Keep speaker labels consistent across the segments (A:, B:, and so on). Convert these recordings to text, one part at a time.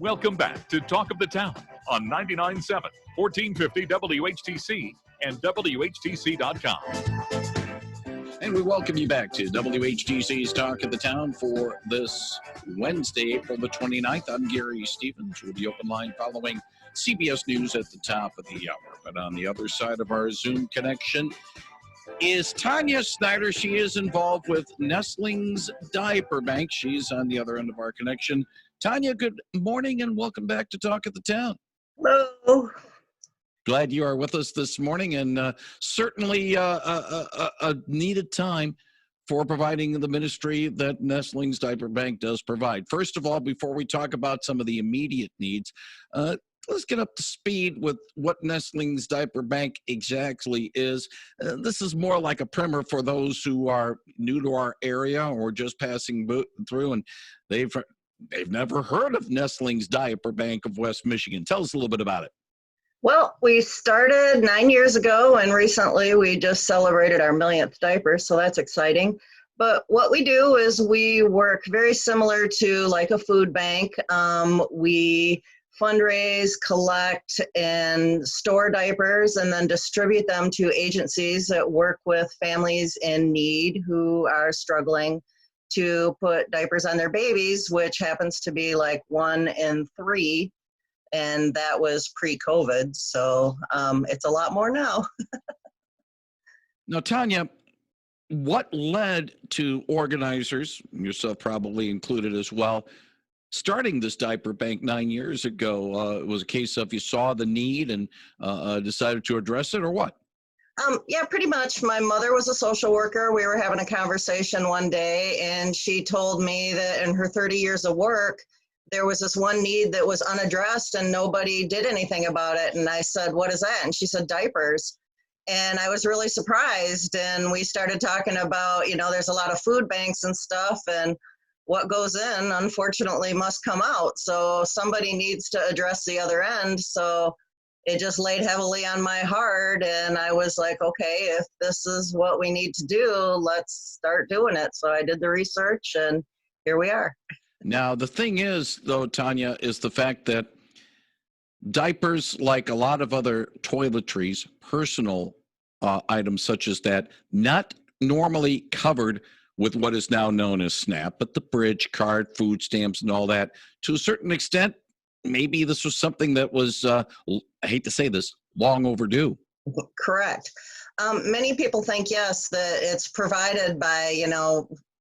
A: Welcome back to Talk of the Town on 99.7, 1450 WHTC and WHTC.com.
B: And we welcome you back to WHTC's Talk of the Town for this Wednesday, April the 29th. I'm Gary Stevens with the open line following CBS News at the top of the hour. But on the other side of our Zoom connection is Tania Snyder. She is involved with Nestlings Diaper Bank. She's on the other end of our connection. Tania, good morning and welcome back to Talk of the Town.
C: Hello.
B: Glad you are with us this morning, and certainly a needed time for providing the ministry that Nestlings Diaper Bank does provide. First of all, before we talk about some of the immediate needs, let's get up to speed with what Nestlings Diaper Bank exactly is. This is more like a primer for those who are new to our area or just passing through, and they've never heard of Nestlings Diaper Bank of West Michigan. Tell us a little bit about it.
C: Well, we started 9 years ago, and recently we just celebrated our millionth diaper, so that's exciting. But what we do is we work very similar to like a food bank. We fundraise, collect, and store diapers, and then distribute them to agencies that work with families in need who are struggling to put diapers on their babies, which happens to be like 1 in 3. And that was pre-COVID, so it's a lot more now.
B: Now, Tania, what led to organizers, yourself probably included as well, starting this diaper bank 9 years ago? It was a case of you saw the need and decided to address it, or what?
C: Yeah, pretty much. My mother was a social worker. We were having a conversation one day, and she told me that in her 30 years of work, there was this one need that was unaddressed and nobody did anything about it. And I said, what is that? And she said, diapers. And I was really surprised. And we started talking about, there's a lot of food banks and stuff, and what goes in, unfortunately, must come out. So somebody needs to address the other end. So it just laid heavily on my heart. And I was like, okay, if this is what we need to do, let's start doing it. So I did the research and here we are.
B: Now, the thing is, though, Tania, is the fact that diapers, like a lot of other toiletries, personal items such as that, not normally covered with what is now known as SNAP, but the bridge card, food stamps, and all that. To a certain extent, maybe this was something that was, I hate to say this, long overdue.
C: Correct. Many people think, yes, that it's provided by,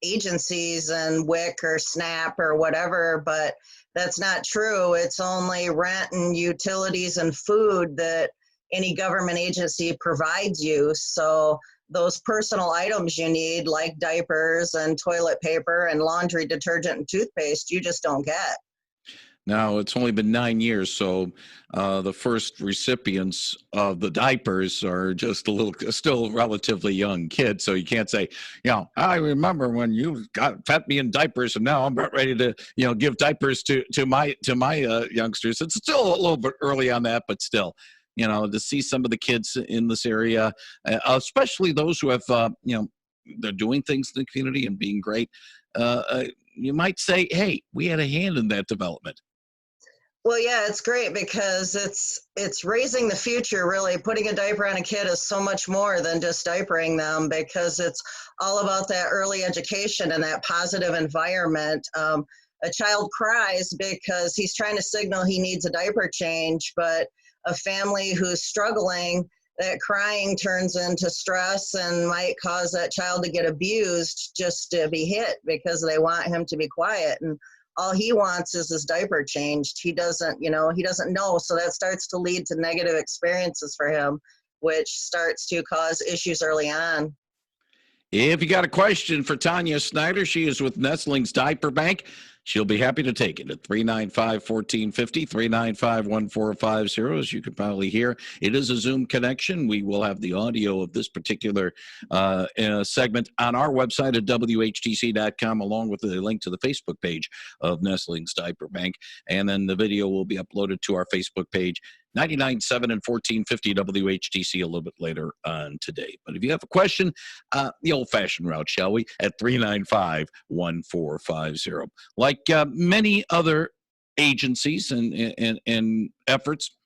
C: agencies and WIC or SNAP or whatever, but that's not true. It's only rent and utilities and food that any government agency provides you. So those personal items you need, like diapers and toilet paper and laundry detergent and toothpaste, you just don't get.
B: Now, it's only been 9 years, so the first recipients of the diapers are just still relatively young kids. So you can't say, I remember when you fed me in diapers, and now I'm about ready to, give diapers to my youngsters. It's still a little bit early on that, but still, to see some of the kids in this area, especially those who have, they're doing things in the community and being great. You might say, hey, we had a hand in that development.
C: Well, yeah, it's great because it's raising the future, really. Putting a diaper on a kid is so much more than just diapering them, because it's all about that early education and that positive environment. A child cries because he's trying to signal he needs a diaper change, but a family who's struggling, that crying turns into stress and might cause that child to get abused just to be hit because they want him to be quiet. And all he wants is his diaper changed. He doesn't know. So that starts to lead to negative experiences for him, which starts to cause issues early on.
B: If you got a question for Tania Snyder, she is with Nestlings Diaper Bank. She'll be happy to take it at 395-1450, 395-1450. As you can probably hear, it is a Zoom connection. We will have the audio of this particular segment on our website at WHTC.com, along with the link to the Facebook page of Nestlings Diaper Bank. And then the video will be uploaded to our Facebook page, 99.7 and 1450 WHTC, a little bit later on today. But if you have a question, the old-fashioned route, shall we, at 395-1450. Like many other agencies and efforts.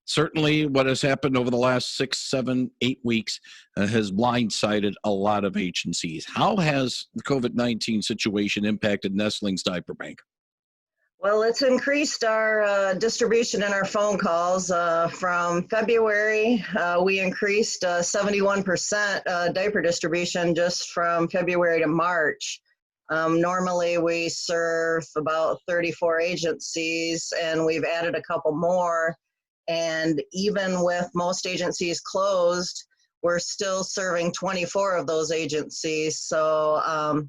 B: Certainly, what has happened over the last 6, 7, 8 weeks has blindsided a lot of agencies. How has the COVID-19 situation impacted Nestlings Diaper Bank?
C: Well, it's increased our distribution in our phone calls. From February, we increased 71% diaper distribution just from February to March. Normally, we serve about 34 agencies, and we've added a couple more. And even with most agencies closed, we're still serving 24 of those agencies. So,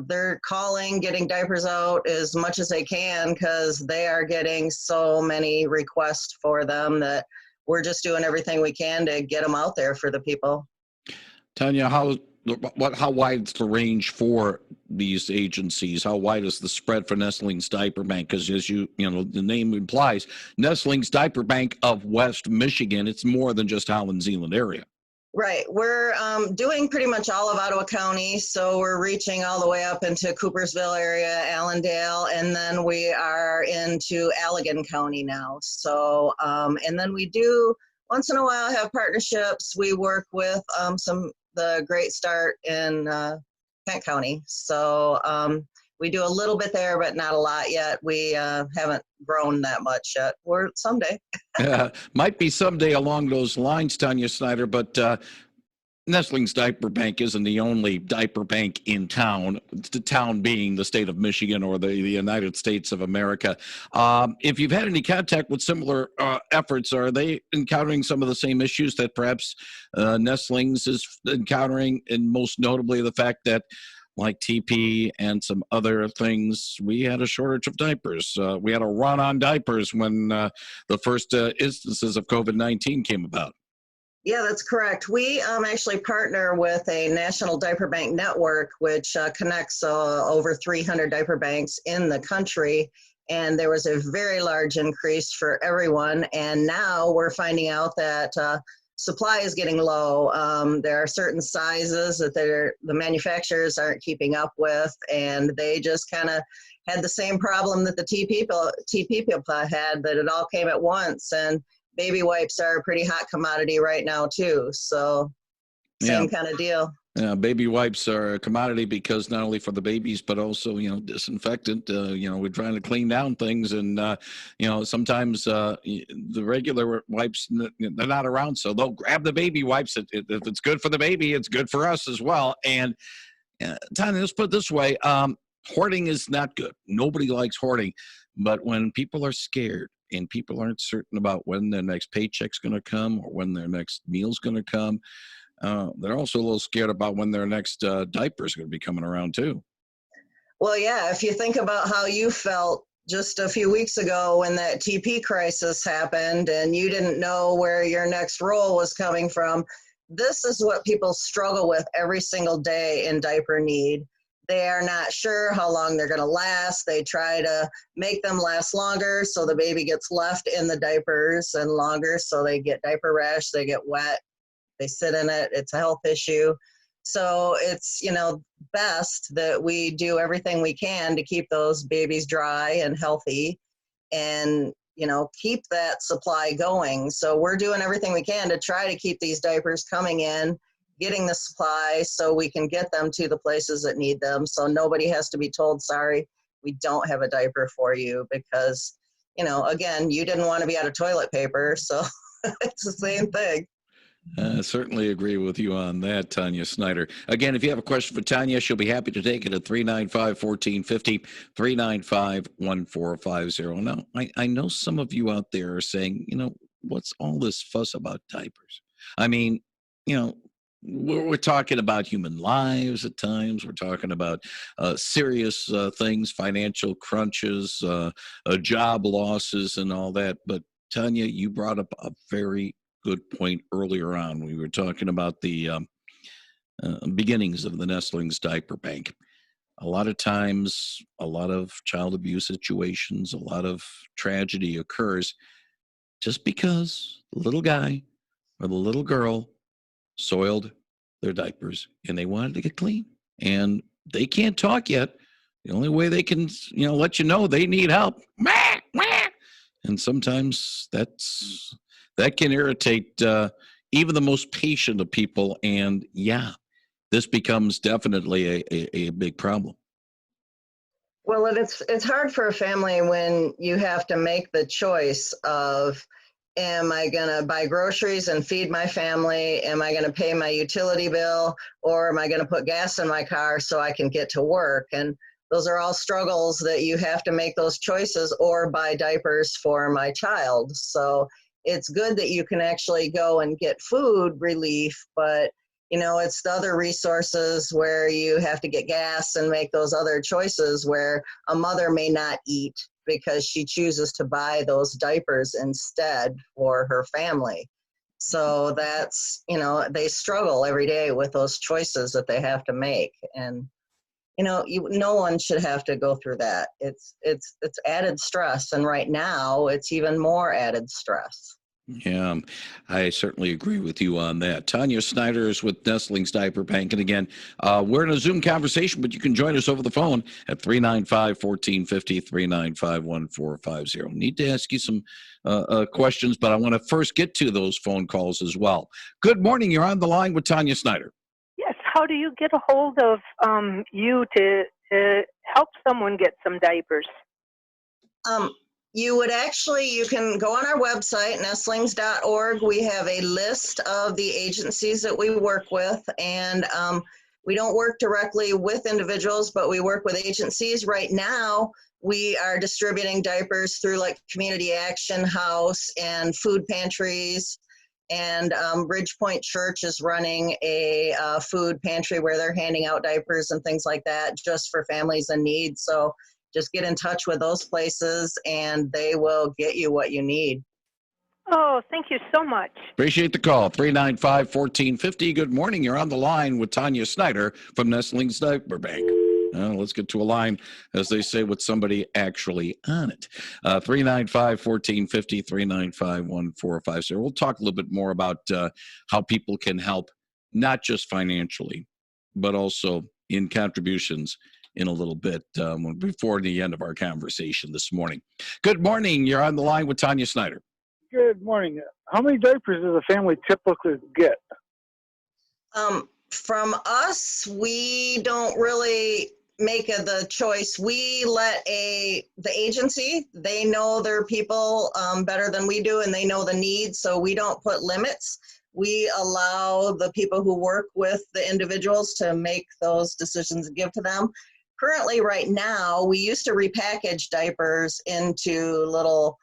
C: they're calling, getting diapers out as much as they can because they are getting so many requests for them that we're just doing everything we can to get them out there for the people.
B: Tanya, how wide is the range for these agencies? How wide is the spread for Nestlings Diaper Bank? Because as the name implies, Nestlings Diaper Bank of West Michigan, it's more than just Holland Zeeland area.
C: Right. We're doing pretty much all of Ottawa County. So we're reaching all the way up into Coopersville area, Allendale, and then we are into Allegan County now. So, and then we do once in a while have partnerships. We work with the Great Start in Kent County. So we do a little bit there, but not a lot yet. We haven't grown that much yet. Or someday.
B: Might be someday along those lines, Tania Snyder, but Nestlings Diaper Bank isn't the only diaper bank in town, the town being the state of Michigan or the United States of America. If you've had any contact with similar efforts, are they encountering some of the same issues that perhaps Nestlings is encountering, and most notably the fact that like TP and some other things, we had a shortage of diapers. We had a run on diapers when the first instances of COVID-19 came about.
C: Yeah, that's correct. We actually partner with a national diaper bank network, which connects over 300 diaper banks in the country. And there was a very large increase for everyone. And now we're finding out that supply is getting low. There are certain sizes that the manufacturers aren't keeping up with, and they just kind of had the same problem that the TP people had, that it all came at once. And baby wipes are a pretty hot commodity right now too. So same kind of deal.
B: Baby wipes are a commodity because not only for the babies, but also, disinfectant. We're trying to clean down things, and, sometimes the regular wipes, they're not around. So they'll grab the baby wipes. If it's good for the baby, it's good for us as well. And Tanya, let's put it this way. Hoarding is not good. Nobody likes hoarding. But when people are scared and people aren't certain about when their next paycheck's going to come or when their next meal's going to come, they're also a little scared about when their next diaper is going to be coming around too.
C: Well, yeah, if you think about how you felt just a few weeks ago when that TP crisis happened and you didn't know where your next roll was coming from, this is what people struggle with every single day in diaper need. They are not sure how long they're going to last. They try to make them last longer so the baby gets left in the diapers and longer, so they get diaper rash, they get wet. They sit in it. It's a health issue. So it's, best that we do everything we can to keep those babies dry and healthy and, keep that supply going. So we're doing everything we can to try to keep these diapers coming in, getting the supply so we can get them to the places that need them. So nobody has to be told, sorry, we don't have a diaper for you because, again, you didn't want to be out of toilet paper. So it's the same thing.
B: I certainly agree with you on that, Tania Snyder. Again, if you have a question for Tania, she'll be happy to take it at 395-1450, 395-1450. Now, I know some of you out there are saying, what's all this fuss about diapers? I mean, we're talking about human lives at times. We're talking about serious things, financial crunches, job losses, and all that. But Tania, you brought up a very good point earlier on. We were talking about the beginnings of the Nestlings Diaper Bank. A lot of times, a lot of child abuse situations, a lot of tragedy occurs just because the little guy or the little girl soiled their diapers and they wanted to get clean. And they can't talk yet. The only way they can, let you know they need help. Meh, meh. And sometimes that can irritate even the most patient of people. And yeah, this becomes definitely a big problem.
C: Well, and it's hard for a family when you have to make the choice of, am I going to buy groceries and feed my family? Am I going to pay my utility bill? Or am I going to put gas in my car so I can get to work? And those are all struggles that you have to make those choices, or buy diapers for my child. So it's good that you can actually go and get food relief, but it's the other resources where you have to get gas and make those other choices where a mother may not eat because she chooses to buy those diapers instead for her family. So that's, they struggle every day with those choices that they have to make. And, no one should have to go through that. It's added stress. And right now it's even more added stress.
B: Yeah, I certainly agree with you on that. Tania Snyder is with Nestlings Diaper Bank. And again, we're in a Zoom conversation, but you can join us over the phone at 395-1450, 395-1450. Need to ask you some questions, but I want to first get to those phone calls as well. Good morning. You're on the line with Tania Snyder.
D: Yes. How do you get a hold of you to help someone get some diapers?
C: You can go on our website, nestlings.org. We have a list of the agencies that we work with, and we don't work directly with individuals, but we work with agencies. Right now, we are distributing diapers through like Community Action House and food pantries, and Bridgepoint Church is running a food pantry where they're handing out diapers and things like that just for families in need. So just get in touch with those places and they will get you what you need.
D: Oh, thank you so much.
B: Appreciate the call. 395-1450. Good morning. You're on the line with Tania Snyder from Nestlings Diaper Bank. Let's get to a line, as they say, with somebody actually on it. 395-1450, 395-1450. We'll talk a little bit more about how people can help, not just financially, but also in contributions in a little bit before the end of our conversation this morning. Good morning. You're on the line with Tania Snyder.
E: Good morning. How many diapers does a family typically get?
C: From us, we don't really make the choice. We let the agency, they know their people better than we do, and they know the needs, so we don't put limits. We allow the people who work with the individuals to make those decisions and give to them. Currently, right now, we used to repackage diapers into little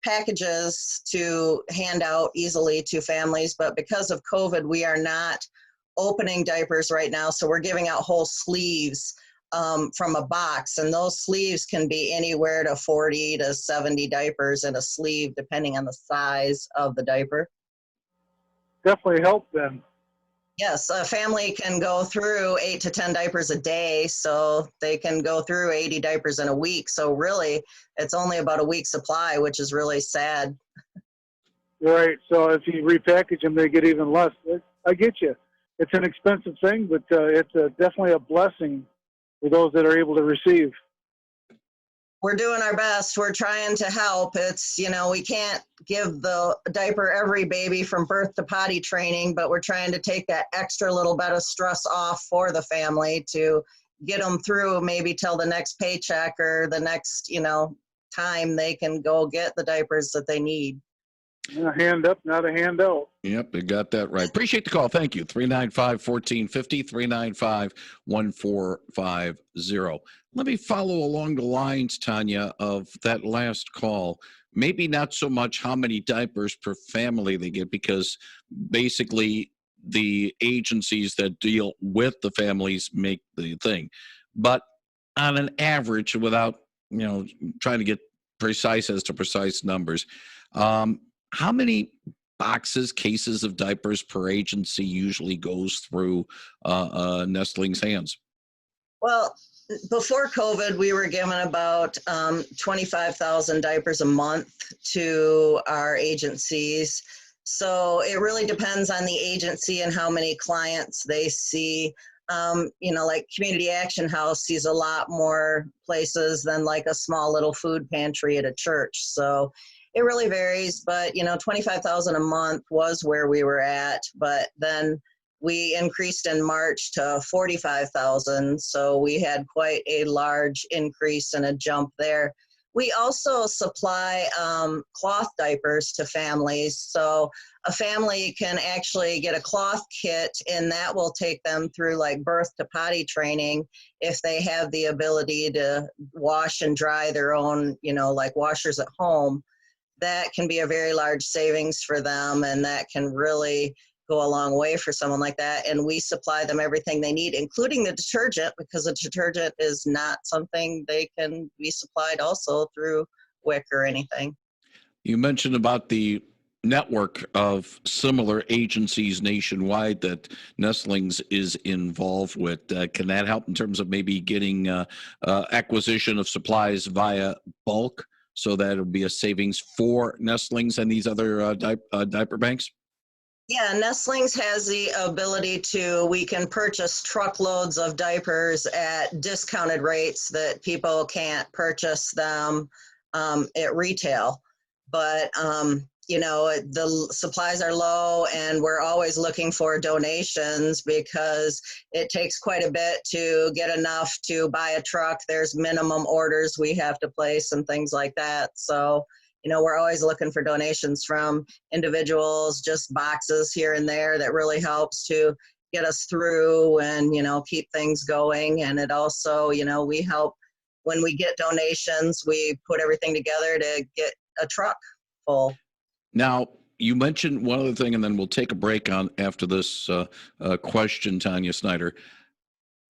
C: packages to hand out easily to families, but because of COVID, we are not opening diapers right now, so we're giving out whole sleeves from a box, and those sleeves can be anywhere to 40 to 70 diapers in a sleeve, depending on the size of the diaper.
E: Definitely help then.
C: Yes, a family can go through 8 to 10 diapers a day, so they can go through 80 diapers in a week. So really, it's only about a week's supply, which is really sad.
E: Right. So if you repackage them, they get even less. I get you. It's an expensive thing, but it's definitely a blessing for those that are able to receive.
C: We're doing our best. We're trying to help. It's, we can't give the diaper every baby from birth to potty training, but we're trying to take that extra little bit of stress off for the family to get them through maybe till the next paycheck or the next, time they can go get the diapers that they need.
E: A hand up, not a handout.
B: Yep, you got that right. Appreciate the call. Thank you. 395-1450, 395-1450. Let me follow along the lines, Tania, of that last call. Maybe not so much how many diapers per family they get, because basically the agencies that deal with the families make the thing. But on an average, without trying to get precise as to precise numbers, how many boxes, cases of diapers per agency usually goes through Nestlings' hands?
C: Well, before COVID, we were given about 25,000 diapers a month to our agencies. So it really depends on the agency and how many clients they see. like Community Action House sees a lot more places than like a small little food pantry at a church. So it really varies, but 25,000 a month was where we were at, but then we increased in March to 45,000. So we had quite a large increase and a jump there. We also supply cloth diapers to families. So a family can actually get a cloth kit, and that will take them through like birth to potty training if they have the ability to wash and dry their own, like washers at home. That can be a very large savings for them, and that can really go a long way for someone like that. And we supply them everything they need, including the detergent, because the detergent is not something they can be supplied also through WIC or anything.
B: You mentioned about the network of similar agencies nationwide that Nestlings is involved with. Can that help in terms of maybe getting acquisition of supplies via bulk, so that it'll be a savings for Nestlings and these other diaper banks?
C: Yeah, Nestlings has the ability we can purchase truckloads of diapers at discounted rates that people can't purchase them at retail. But, the supplies are low, and we're always looking for donations because it takes quite a bit to get enough to buy a truck. There's minimum orders we have to place and things like that. So, we're always looking for donations from individuals, just boxes here and there. That really helps to get us through and, keep things going. And it also, we help when we get donations, we put everything together to get a truck full.
B: Now, you mentioned one other thing, and then we'll take a break on after this question, Tania Snyder.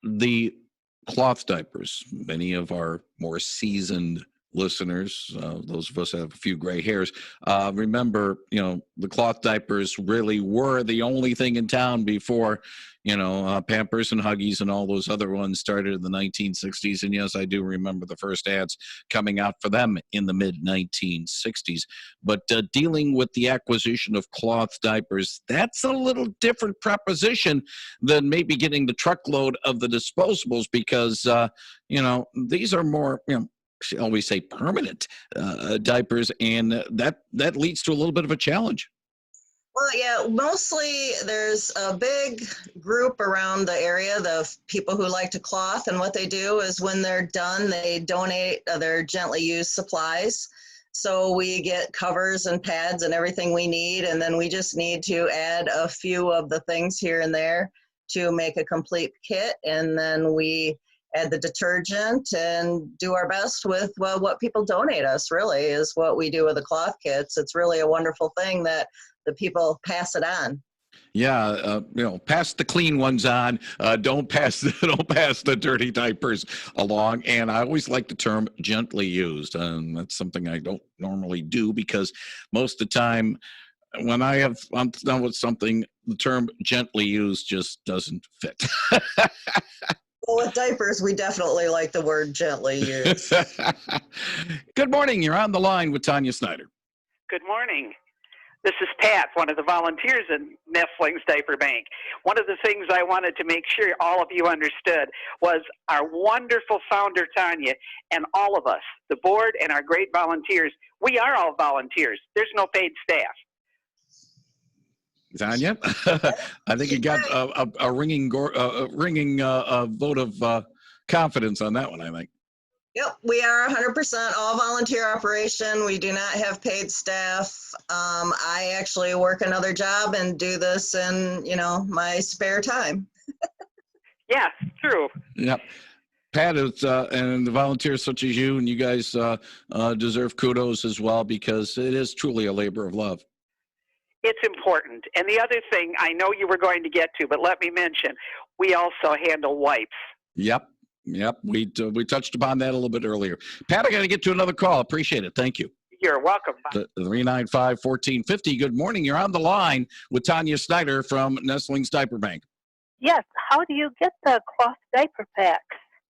B: The cloth diapers, many of our more seasoned listeners, those of us that have a few gray hairs, remember, the cloth diapers really were the only thing in town before, Pampers and Huggies and all those other ones started in the 1960s. And yes, I do remember the first ads coming out for them in the mid 1960s. But dealing with the acquisition of cloth diapers, that's a little different proposition than maybe getting the truckload of the disposables, because, these are more, shall we say, permanent diapers, and that leads to a little bit of a challenge.
C: Well, yeah, mostly there's a big group around the area, the people who like to cloth, and what they do is when they're done, they donate their gently used supplies. So we get covers and pads and everything we need, and then we just need to add a few of the things here and there to make a complete kit, and then we add the detergent and do our best with what people donate us. Really is what we do with the cloth kits. It's really a wonderful thing that the people pass it on.
B: Yeah, pass the clean ones on. Don't pass the dirty diapers along. And I always like the term "gently used," and that's something I don't normally do, because most of the time when I'm done with something, the term "gently used" just doesn't fit.
C: Well, with diapers, we definitely like the word "gently" used.
B: Good morning. You're on the line with Tania Snyder.
F: Good morning. This is Pat, one of the volunteers in Nestlings Diaper Bank. One of the things I wanted to make sure all of you understood was our wonderful founder, Tania, and all of us, the board and our great volunteers, we are all volunteers. There's no paid staff.
B: Tania, I think you got a ringing vote of confidence on that one, I think.
C: Yep, we are 100% all volunteer operation. We do not have paid staff. I actually work another job and do this in, my spare time.
F: Yeah, true.
B: Yep. Pat, and the volunteers such as you, and you guys deserve kudos as well, because it is truly a labor of love.
F: It's important. And the other thing I know you were going to get to, but let me mention, we also handle wipes.
B: Yep. We touched upon that a little bit earlier. Pat, I got to get to another call. Appreciate it. Thank you.
F: You're welcome.
B: 395-1450. Good morning. You're on the line with Tania Snyder from Nestlings Diaper Bank.
D: Yes. How do you get the cloth diaper packs?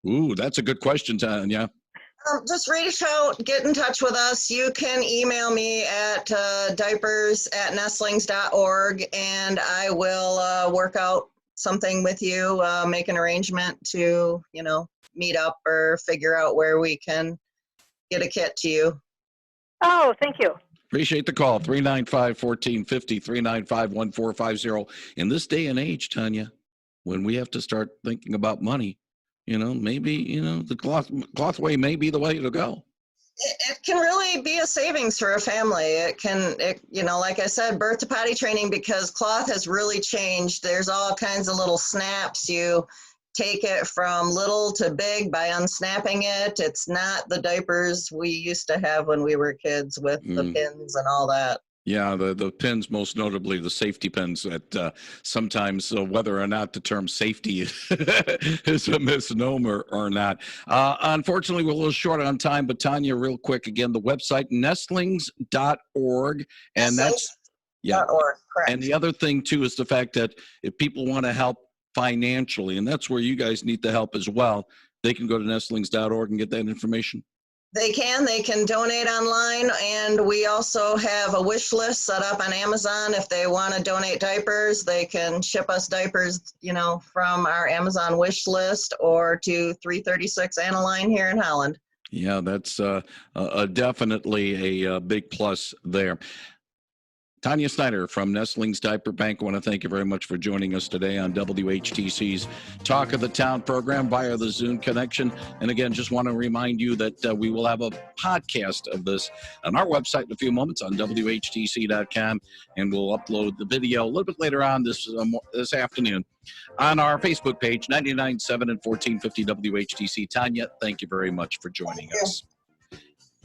B: Ooh, that's a good question, Tania.
C: Just reach out, get in touch with us. You can email me at diapers@nestlings.org, and I will work out something with you, make an arrangement to, meet up or figure out where we can get a kit to you.
D: Oh, thank you.
B: Appreciate the call. 395-1450, 395-1450. In this day and age, Tanya, when we have to start thinking about money, maybe, the clothway may be the way to go.
C: It can really be a savings for a family. It can, like I said, birth to potty training, because cloth has really changed. There's all kinds of little snaps. You take it from little to big by unsnapping it. It's not the diapers we used to have when we were kids with the pins and all that.
B: Yeah, the pins, most notably the safety pins, that sometimes whether or not the term safety is a misnomer or not. Unfortunately, we're a little short on time, but Tanya, real quick, again, the website, nestlings.org, and that's, yeah.
C: .org, correct.
B: And the other thing, too, is the fact that if people want to help financially, and that's where you guys need the help as well, they can go to nestlings.org and get that information.
C: They can donate online, and we also have a wish list set up on Amazon. If they want to donate diapers, they can ship us diapers, from our Amazon wish list or to 336 Anna Line here in Holland.
B: Yeah, that's definitely a big plus there. Tania Snyder from Nestlings Diaper Bank, I want to thank you very much for joining us today on WHTC's Talk of the Town program via the Zoom connection. And again, just want to remind you that we will have a podcast of this on our website in a few moments on WHTC.com, and we'll upload the video a little bit later on this afternoon on our Facebook page, 99.7 and 1450 WHTC. Tanya, thank you very much for joining us.